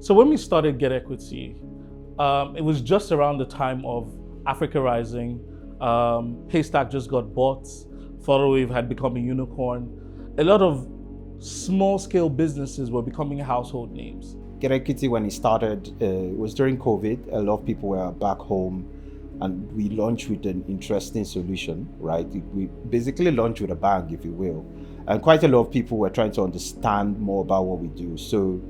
So when we started GetEquity, it was just around the time of Africa Rising. Haystack just got bought. Photowave had become a unicorn. A lot of small-scale businesses were becoming household names. GetEquity, when it started, it was during COVID. A lot of people were back home, and we launched with an interesting solution, right? We basically launched with a bang, if you will. And quite a lot of people were trying to understand more about what we do. So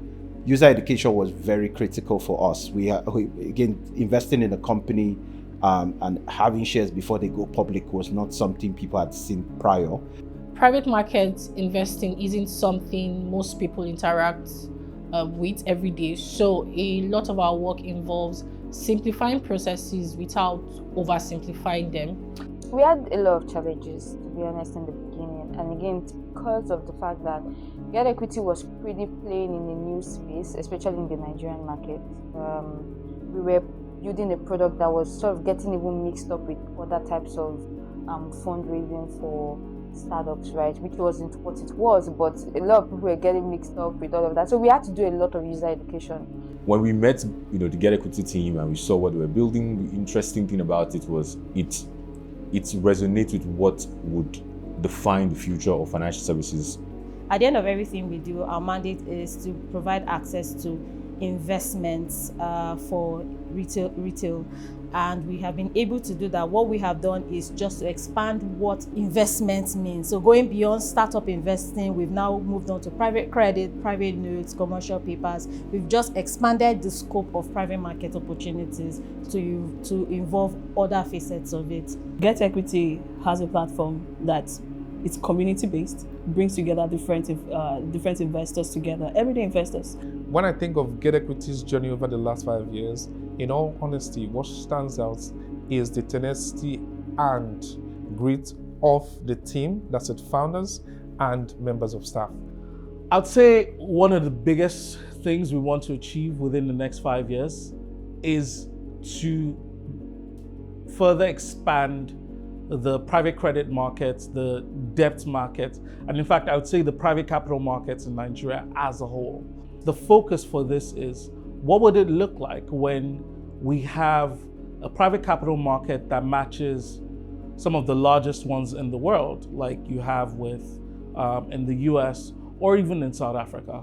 user education was very critical for us. We again, investing in a company and having shares before they go public was not something people had seen prior. Private market investing isn't something most people interact with every day. So a lot of our work involves simplifying processes without oversimplifying them. We had a lot of challenges, to be honest, in the beginning. And again, because of the fact that GetEquity was pretty playing in a new space, especially in the Nigerian market. We were building a product that was sort of getting even mixed up with other types of fundraising for startups, right? Which wasn't what it was, but a lot of people were getting mixed up with all of that. So we had to do a lot of user education. When we met, the GetEquity team and we saw what they were building, the interesting thing about it was it resonates with what would define the future of financial services. At the end of everything we do, our mandate is to provide access to investments for retail, and we have been able to do that. What we have done is just to expand what investment means. So going beyond startup investing, we've now moved on to private credit, private notes, commercial papers. We've just expanded the scope of private market opportunities to involve other facets of it. GetEquity has a platform that it's community-based, brings together different investors together, everyday investors. When I think of GetEquity's journey over the last 5 years, in all honesty, what stands out is the tenacity and grit of the team, that's it, founders and members of staff. I'd say one of the biggest things we want to achieve within the next 5 years is to further expand the private credit markets, the debt market, and in fact, I would say the private capital markets in Nigeria as a whole. The focus for this is, what would it look like when we have a private capital market that matches some of the largest ones in the world, like you have with in the US or even in South Africa?